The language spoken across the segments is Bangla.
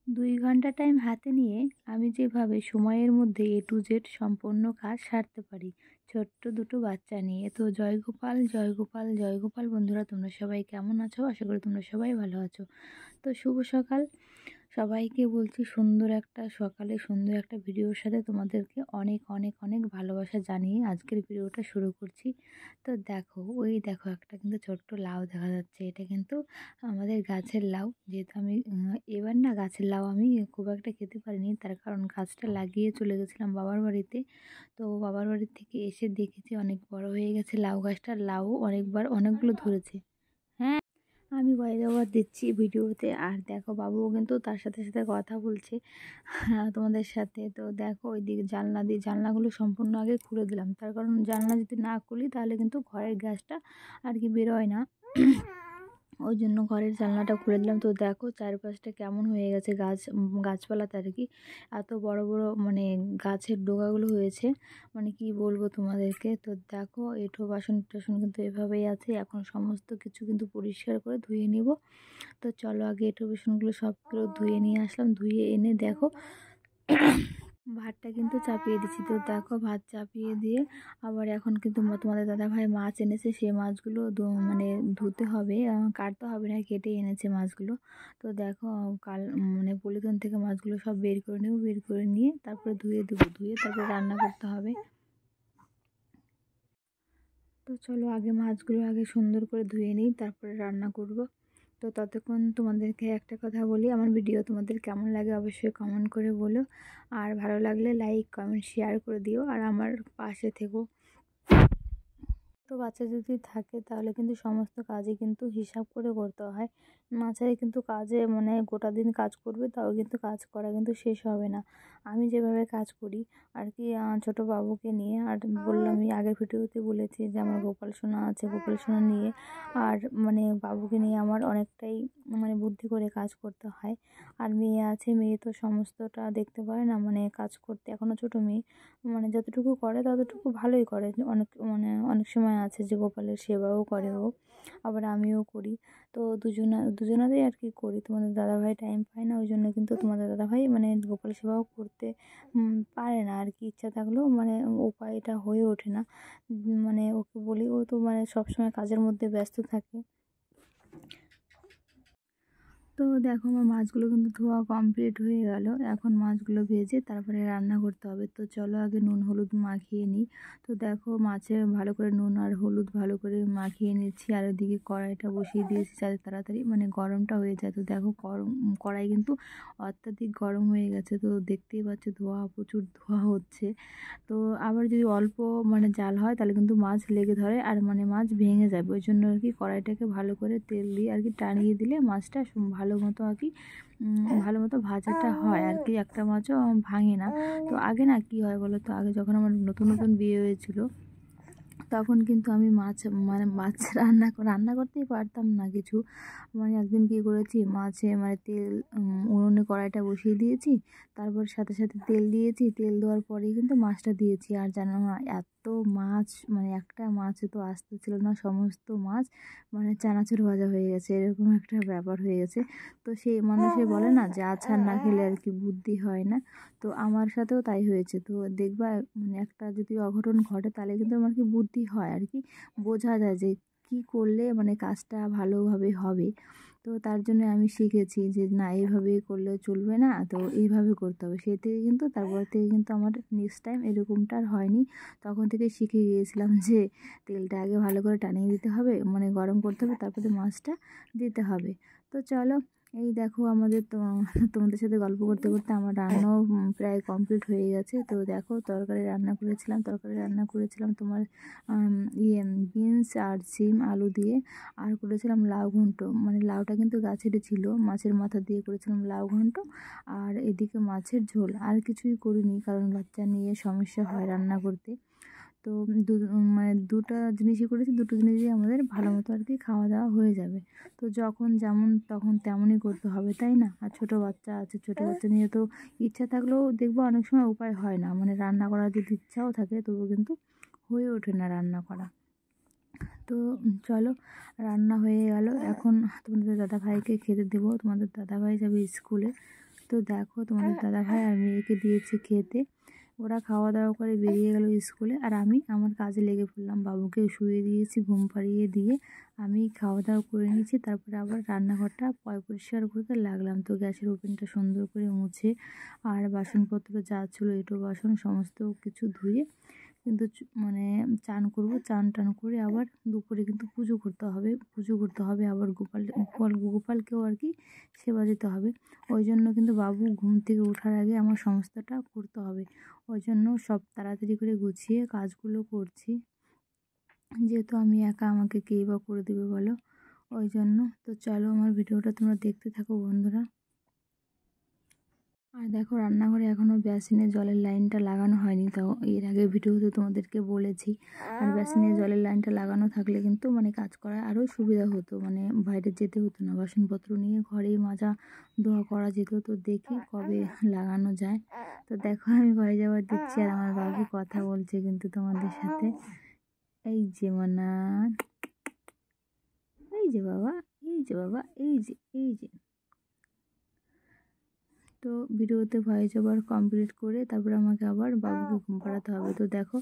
2 ঘন্টা টাইম হাতে নিয়ে আমি যেভাবে সময়ের মধ্যে A to Z সম্পূর্ণ কাজ সারতে পারি ছোট্ট দুটো বাচ্চা নিয়ে। তো জয় গোপাল, জয় গোপাল, জয় গোপাল। বন্ধুরা, তোমরা সবাই কেমন আছো? আশা করি তোমরা সবাই ভালো আছো। তো শুভ সকাল সবাইকে বলছি। সুন্দর একটা সকালে সুন্দর একটা ভিডিওর সাথে তোমাদেরকে অনেক অনেক অনেক ভালোবাসা জানিয়ে আজকের ভিডিওটা শুরু করছি। তো দেখো, ওই দেখো একটা কিন্তু ছোট্ট লাউ দেখা যাচ্ছে। এটা কিন্তু আমাদের গাছের লাউ। যেহেতু আমি এবার না গাছের লাউ আমি খুব একটা খেতে পারিনি, তার কারণ গাছটা লাগিয়ে চলে গেছিলাম বাবার বাড়িতে। তো বাবার বাড়ি থেকে এসে দেখেছি অনেক বড় হয়ে গেছে লাউ গাছটা। লাউ অনেকগুলো ধরেছে। হ্যাঁ, আমি ভয়েস ওভার দিচ্ছি ভিডিওতে। আর দেখো, বাবুও কিন্তু তার সাথে সাথে কথা বলছে তোমাদের সাথে। তো দেখো, ওইদিকে জানলা দিয়ে জানলাগুলো সম্পূর্ণ আগে খুলে দিলাম, তার কারণ জানলা যদি না খুলি তাহলে কিন্তু ঘরের গ্যাসটা আর কি বেরোয় না। ওই জন্য ঘরের জানলাটা খুলে দিলাম। তো দেখো চারপাশটা কেমন হয়ে গেছে গাছপালাতে আর কি। এত বড় বড় মানে গাছের ডোগাগুলো হয়েছে, মানে কি বলবো তোমাদেরকে। তো দেখো, এঁঠো বাসন টাসন কিন্তু এভাবেই আছে। এখন সমস্ত কিছু কিন্তু পরিষ্কার করে ধুয়ে নিব। তো চলো আগে এঁঠো বাসনগুলো সবগুলো ধুয়ে নিয়ে আসলাম। ধুয়ে এনে দেখো ভাতটা কিন্তু চাপিয়ে দিচ্ছি। তো দেখো, ভাত চাপিয়ে দিয়ে আবার এখন কিন্তু তোমাদের দাদাভাই মাছ এনেছে। সেই মাছগুলো মানে ধুতে হবে, কাটতে হবে না, কেটে এনেছে মাছগুলো। তো দেখো, মানে পলিথিন থেকে মাছগুলো সব বের করে নেব। বের করে নিয়ে তারপরে ধুয়ে দেবো। ধুয়ে তারপরে রান্না করতে হবে। তো চলো আগে মাছগুলো আগে সুন্দর করে ধুয়ে নিই, তারপরে রান্না করব। তো ততক্ষণ তোমাদেরকে একটা কথা বলি, আমার ভিডিও তোমাদের কেমন লাগে অবশ্যই কমেন্ট করে বলো। আর ভালো লাগলে লাইক কমেন্ট শেয়ার করে দিও, আর আমার পাশে থেকো। তো বাচ্চা যদি থাকে তাহলে কিন্তু সমস্ত কাজই কিন্তু হিসাব করে করতে হয়। মাঝারি কিন্তু কাজে মানে গোটা দিন কাজ করবে, তাও কিন্তু কাজ করা কিন্তু শেষ হবে না। আমি যেভাবে কাজ করি আর কি, ছোটো বাবুকে নিয়ে, আর বললাম আমি আগের ভিডিওতে বলেছি যে আমার গোপাল সোনা আছে, গোপাল সোনা নিয়ে আর মানে বাবুকে নিয়ে আমার অনেকটাই মানে বুদ্ধি করে কাজ করতে হয়। আর মেয়ে আছে, মেয়ে তো সমস্তটা দেখতে পারে না, মানে কাজ করতে এখনও ছোটো মেয়ে, মানে যতটুকু করে ততটুকু ভালোই করে। অনেক সময় আছে যে গোপালের সেবাও করে ও, আবার আমিও করি। তো দুজনাতেই আর কি করি। তোমাদের দাদাভাই টাইম পায় না, ওই জন্য কিন্তু তোমাদের দাদাভাই মানে গোপাল সেবাও করতে পারে না আর কি। ইচ্ছা থাকলেও মানে উপায়টা হয়ে ওঠে না। মানে ওকে বলি, ও তো মানে সবসময় কাজের মধ্যে ব্যস্ত থাকে। তো দেখো, আমার মাছগুলো কিন্তু ধোয়া কমপ্লিট হয়ে গেল। এখন মাছগুলো ভেজে তারপরে রান্না করতে হবে। তো চলো আগে নুন হলুদ মাখিয়ে নিই। তো দেখো, মাছে ভালো করে নুন আর হলুদ ভালো করে মাখিয়ে নিচ্ছি। আর ওদিকে কড়াইটা বসিয়ে দিয়েছি যাতে তাড়াতাড়ি মানে গরমটা হয়ে যায়। তো দেখো, কড়াই কিন্তু অত্যাধিক গরম হয়ে গেছে। তো দেখতেই পাচ্ছ প্রচুর ধোয়া হচ্ছে। তো আবার যদি অল্প মানে জাল হয় তাহলে কিন্তু মাছ লেগে ধরে আর মানে মাছ ভেঙে যাবে। ওই জন্য আর কি কড়াইটাকে ভালো করে তেল দিয়ে আর কি টানিয়ে দিলে মাছটা ভালো মতো আর কি ভালো মতো ভাজাটা হয় আর কি। একটা মাছও ভাঙে না। তো আগে না কি হয় বলো তো, আগে যখন আমার নতুন নতুন বিয়ে হয়েছিল তখন কিন্তু আমি মাছ রান্না করতেই পারতাম না কিছু। মানে একদিন কী করেছি, মাছে মানে তেল উনুনে কড়াইটা বসিয়ে দিয়েছি, তারপর সাথে সাথে তেল দিয়েছি। তেল দেওয়ার পরেই কিন্তু মাছটা দিয়েছি। আর জানো না, এত মাছ, মানে একটা মাছ তো আসতেছিল না, সমস্ত মাছ মানে চানাচুর ভাজা হয়ে গেছে, এরকম একটা ব্যাপার হয়ে গেছে। তো সেই মানুষে বলে না যে আছাড় না খেলে আর কি বুদ্ধি হয় না। তো আমার সাথেও তাই হয়েছে। তো দেখবা, মানে একটা যদি অঘটন ঘটে তাহলে কিন্তু আমার কি বুদ্ধি হয় আর কি, বোঝা যায় যে কি করলে মানে কাজটা ভালোভাবে হবে। তো তার জন্য আমি শিখেছি যে না, এইভাবে করলে চলবে না, তো এইভাবে করতে হবে। সেই থেকে কিন্তু তারপর থেকে কিন্তু আমার নেক্সট টাইম এরকমটা আর হয়নি। তখন থেকে শিখে গিয়েছিলাম যে তেলটা আগে ভালো করে টানিয়ে দিতে হবে, মানে গরম করতে হবে, তারপরে মাছটা দিতে হবে। তো চলো, এই দেখো আমাদের তো তোমাদের সাথে গল্প করতে করতে আমার রান্নাও প্রায় কমপ্লিট হয়ে গেছে। তো দেখো, তরকারি রান্না করেছিলাম তোমার বিনস আর সিম আলু দিয়ে। আর করেছিলাম লাউ ঘন্ট, মানে লাউটা কিন্তু গাছেরই ছিল, মাছের মাথা দিয়ে করেছিলাম লাউ ঘন্ট। আর এদিকে মাছের ঝোল। আর কিছুই করিনি, কারণ বাচ্চা নিয়ে সমস্যা হয় রান্না করতে। তো মানে দুটো জিনিসই করেছি, দুটো জিনিসই আমাদের ভালো মতো আর কি খাওয়া দাওয়া হয়ে যাবে। তো যখন যেমন তখন তেমনই করতে হবে, তাই না? আর ছোটো বাচ্চা আছে, ছোটো বাচ্চা নিয়ে তো ইচ্ছা থাকলেও দেখবো অনেক সময় উপায় হয় না, মানে রান্না করার যদি ইচ্ছাও থাকে তবুও কিন্তু হয়ে ওঠে না রান্না করা। তো চলো, রান্না হয়ে গেল। এখন তোমাদের দাদাভাইকে খেতে দেবো, তোমাদের দাদাভাই যাবে স্কুলে। তো দেখো তোমাদের দাদাভাই আর মেয়েকে দিয়েছি খেতে। ওরা খাওয়া দাওয়া করে বেরিয়ে গেল স্কুলে, আর আমি আমার কাজে লেগে পড়লাম। বাবুকে শুয়ে দিয়েছি, ঘুম পাড়িয়ে দিয়ে আমি খাওয়া দাওয়া করে নিয়েছি। তারপরে আবার রান্নাঘরটা পরিষ্কার করতে লাগলাম। তো গ্যাসের ওভেনটা সুন্দর করে মুছে আর বাসনপত্র যা ছিল এঁটো বাসন সমস্ত কিছু ধুয়ে কিন্তু মানে চান করব। চান টান করে আবার দুপুরে কিন্তু পুজো করতে হবে আবার গোপালকেও আর কি সেবা দিতে হবে। ওই জন্য কিন্তু বাবু ঘুম থেকে ওঠার আগে আমার সমস্তটা করতে হবে। ওই জন্য সব তাড়াতাড়ি করে গুছিয়ে কাজগুলো করছি, যেহেতু আমি একা, আমাকে কেই বা করে দেবে বলো। ওই জন্য তো চলো আমার ভিডিওটা তোমরা দেখতে থাকো বন্ধুরা। আর দেখো রান্নাঘরে এখনও বেসিনের জলের লাইনটা লাগানো হয়নি, তো এর আগে ভিডিওতে তোমাদেরকে বলেছি। আর বেসিনের জলের লাইনটা লাগানো থাকলে কিন্তু মানে কাজ করা আরও সুবিধা হতো, মানে বাইরে যেতে হতো না, বাসনপত্র নিয়ে ঘরেই মাজা ধোয়া করা যেত। তো দেখি কবে লাগানো যায়। তো দেখো আমি ভয়ে যাওয়ার দিচ্ছি আর আমার বাবু কথা বলছে কিন্তু তোমাদের সাথে। এই যে মানা, এই যে বাবা, এই যে বাবা, এই যে। তো ভিডিওতে ভয়েস ওভার কমপ্লিট করে তারপরে আমাকে আবার বাবুকে ঘুম পাড়াতে হবে। তো দেখো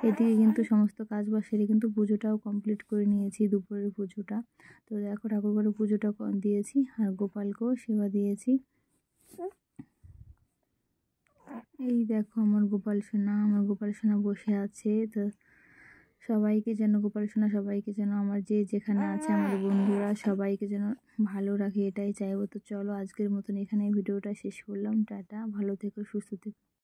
এদিকে কিন্তু সমস্ত কাজ বাজ সেরে কিন্তু পুজোটাও কমপ্লিট করে নিয়েছি, দুপুরের পুজোটা। তো দেখো ঠাকুরঘরে পুজোটা দিয়েছি আর গোপালকেও সেবা দিয়েছি। এই দেখো আমার গোপাল সোনা বসে আছে। তো সবাইকে যেন গোপাল সোনা, সবাইকে যেন আমার যে যেখানে আছে আমার বন্ধুরা সবাইকে যেন ভালো রাখে, এটাই চাইবো। তো চলো আজকের মতন এখানে ভিডিওটা শেষ করলাম। টাটা, ভালো থেকো, সুস্থ থেকো।